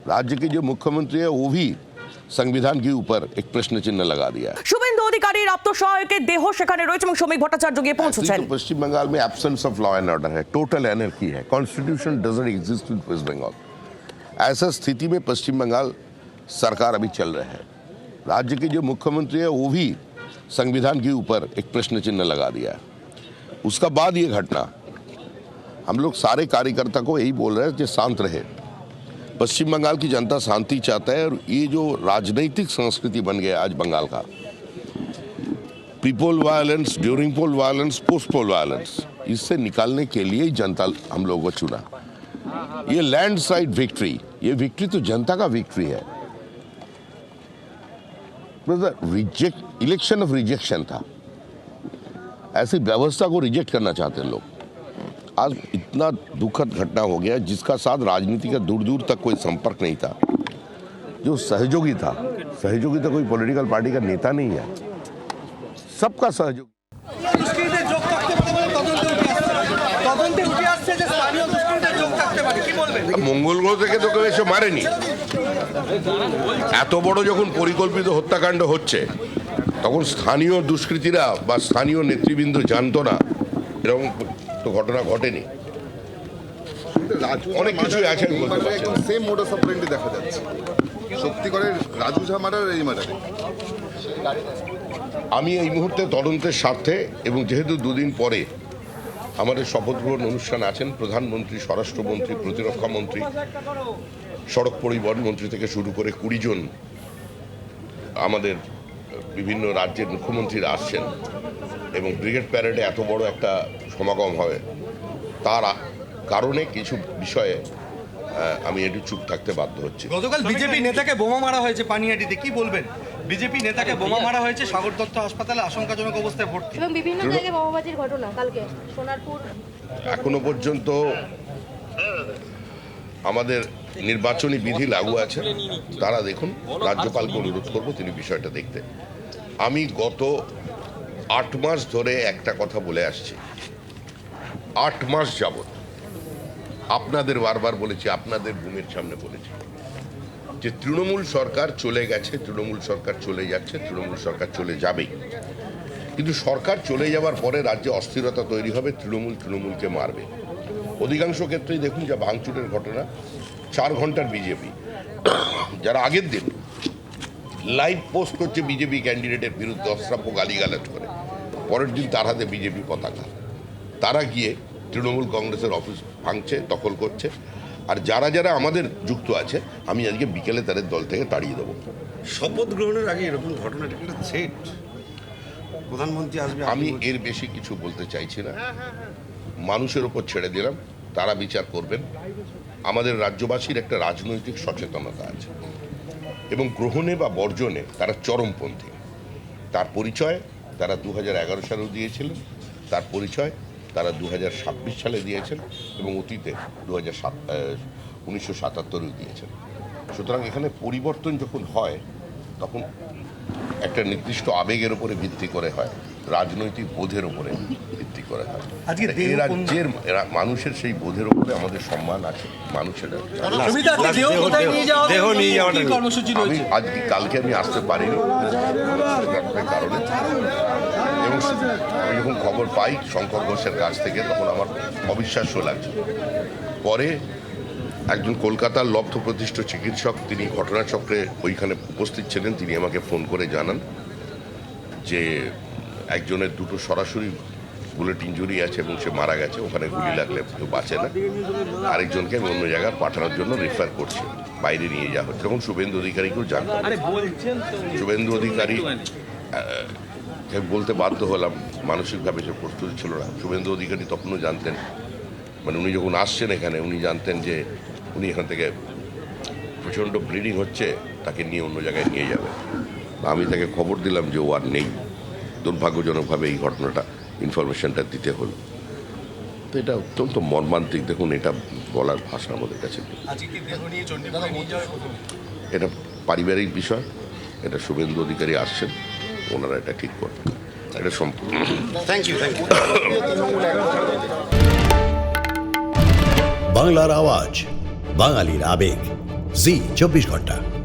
राज्य के जो मुख्यमंत्री है वो भी संविधान के ऊपर एक प्रश्न चिन्ह लगा दिया है। শুভেন্দু অধিকারীর আত্মসহায়কের দেহ সেখানে রয়েছে এবং শ্রমিক ভট্টাচার্য গিয়ে পৌঁছেছেন। तो पश्चिम बंगाल में absence of law and order है, टोटल एनर्की है, constitution doesn't exist in West Bengal. ऐसा स्थिति में पश्चिम बंगाल सरकार अभी चल रहा है। राज्य के जो मुख्यमंत्री है वो भी संविधान के ऊपर एक प्रश्न चिन्ह लगा दिया है। उसका बाद ये घटना, हम लोग सारे कार्यकर्ता को यही बोल रहे हैं कि शांत रहे। पश्चिम बंगाल की जनता शांति चाहता है और ये जो राजनीतिक संस्कृति बन गया आज बंगाल का, प्री पोल वायलेंस, ड्यूरिंग पोल वायलेंस, पोस्ट पोल वायलेंस, इससे निकालने के लिए ही जनता हम लोगों को चुना। ये लैंडस्लाइड विक्ट्री, ये विक्ट्री तो जनता का विक्ट्री है। इलेक्शन ऑफ रिजेक्शन था, ऐसी व्यवस्था को रिजेक्ट करना चाहते हैं लोग। आज इतना दुखद घटना हो गया जिसका साथ राजनीति का दूर दूर तक कोई संपर्क नहीं था। जो सहयोगी था, सहयोगी तो कोई पॉलिटिकल पार्टी का नेता नहीं है, सबका सहयोगी। মঙ্গল গ্রহ থেকে তো কেউ এসে মারেনি। এত বড় যখন পরিকল্পিত হত্যাকাণ্ড হচ্ছে তখন স্থানীয় দুষ্কৃতীরা বা স্থানীয় নেতৃবৃন্দ জানতো না এরকম তো ঘটনা ঘটেনি। অনেক কিছুই আছে সেম মোডাস অপারেন্ডি দেখা যাচ্ছে শক্তিগড়ের রাজু ঝা মার্ডার এই মার্ডারে। আমি এই মুহূর্তে তদন্তের স্বার্থে এবং যেহেতু দুদিন পরে আমাদের শপথ গ্রহণ অনুষ্ঠান আছেন, প্রধানমন্ত্রী, স্বরাষ্ট্রমন্ত্রী, প্রতিরক্ষা মন্ত্রী, সড়ক পরিবহন মন্ত্রী থেকে শুরু করে 20 জন আমাদের বিভিন্ন রাজ্যের মুখ্যমন্ত্রীরা আসছেন এবং ব্রিগেড প্যারেডে এত বড় একটা সমাগম হবে, তার কারণে কিছু বিষয়ে আমি একটু চুপ থাকতে বাধ্য হচ্ছি। গতকাল বিজেপি নেতাকে বোমা মারা হয়েছে পানিহাটিতে, কি বলবেন? বিজেপি নেতাকে বোমা মারা হয়েছে, সাগর দত্ত হাসপাতালে আশঙ্কাজনক অবস্থায় ভর্তি এবং বিভিন্ন জায়গায় বোমাবাজির ঘটনা কালকে সোনারপুর। এখনো পর্যন্ত আমাদের নির্বাচনী বিধি লাগু আছে, তারা দেখুন, রাজ্যপালকে অনুরোধ করবো তিনি বিষয়টা দেখতে। আমি গত 8 মাস ধরে একটা কথা বলে আসছি, 8 মাস যাবত আপনাদের বারবার বলেছি, আপনাদের ভূমির সামনে বলেছি যে তৃণমূল সরকার চলে গেছে, তৃণমূল সরকার চলে যাচ্ছে, তৃণমূল সরকার চলে যাবেই। কিন্তু সরকার চলে যাওয়ার পরে রাজ্যে অস্থিরতা তৈরি হবে, তৃণমূলকে মারবে। অধিকাংশ ক্ষেত্রেই দেখুন যা ভাঙচুরের ঘটনা, 4 ঘন্টার বিজেপি যারা আগের দিন লাইভ পোস্ট করছে বিজেপি ক্যান্ডিডেটের বিরুদ্ধে অশ্রাব্য গালিগালাজ করে, পরের দিন তার হাতে বিজেপি পতাকা, তারা গিয়ে তৃণমূল কংগ্রেসের অফিস ভাঙছে, দখল করছে। আর যারা যারা আমাদের যুক্ত আছে আমি আজকে বিকেলে তাদের দল থেকে তাড়িয়ে দেবো। শপথ গ্রহণের আগে এরকম ঘটনাটা একটা সেট, প্রধানমন্ত্রী আসবে, আমি এর বেশি কিছু বলতে চাইছি না, মানুষের ওপর ছেড়ে দিলাম, তারা বিচার করবেন। আমাদের রাজ্যবাসীর একটা রাজনৈতিক সচেতনতা আছে এবং গ্রহণে বা বর্জনে তারা চরমপন্থী। তার পরিচয় তারা 2011 সালেও দিয়েছিলেন, তার পরিচয় তারা 2026 সালে দিয়েছেন এবং অতীতে 1977-এও দিয়েছেন। সুতরাং এখানে পরিবর্তন যখন হয় তখন একটা নির্দিষ্ট আবেগের উপরে ভিত্তি করে হয়, রাজনৈতিক বোধের উপরে ভিত্তি করে হয়। এই রাজ্যের মানুষের সেই বোধের উপরে আমাদের সম্মান আছে। মানুষের আজকে কালকে আমি আসতে পারিনি কারণে, এবং আমি যখন খবর পাই শঙ্কর ঘোষের কাছ থেকে তখন আমার অবিশ্বাস্য লাগছে। পরে একজন কলকাতার লব্ধ প্রতিষ্ঠ চিকিৎসক, তিনি ঘটনাচক্রে ওইখানে উপস্থিত ছিলেন, তিনি আমাকে ফোন করে জানান যে একজনের 2টো সরাসরি বুলেট ইঞ্জুরি আছে এবং সে মারা গেছে, ওখানে গুলি লাগলে কেউ বাঁচে না। আরেকজনকে আমি অন্য জায়গায় পাঠানোর জন্য রেফার করছি, বাইরে নিয়ে যাওয়া হচ্ছে। তখন শুভেন্দু অধিকারীকেও জানতাম, শুভেন্দু অধিকারী বলতে বাধ্য হলাম, মানসিকভাবে সে প্রস্তুতি ছিল না। শুভেন্দু অধিকারী তখনও জানতেন, মানে উনি যখন আসছেন এখানে উনি জানতেন যে উনি এখান থেকে প্রচণ্ড ব্লিডিং হচ্ছে, তাকে নিয়ে অন্য জায়গায় নিয়ে যাবে। আমি তাকে খবর দিলাম যে ও আর নেই। দুর্ভাগ্যজনকভাবে এই ঘটনাটা, ইনফরমেশনটা দিতে হলো। তো এটা অত্যন্ত মর্মান্তিক। দেখুন, এটা বলার ভাষা আমাদের কাছে নেই। এটা পারিবারিক বিষয়, এটা শুভেন্দু অধিকারী আসছেন, ওনারা এটা ঠিক করবেন। এটা সম্পূর্ণ। Thank you. বাংলার আওয়াজ, বাঙালির আবেগ, জি 24 ঘন্টা।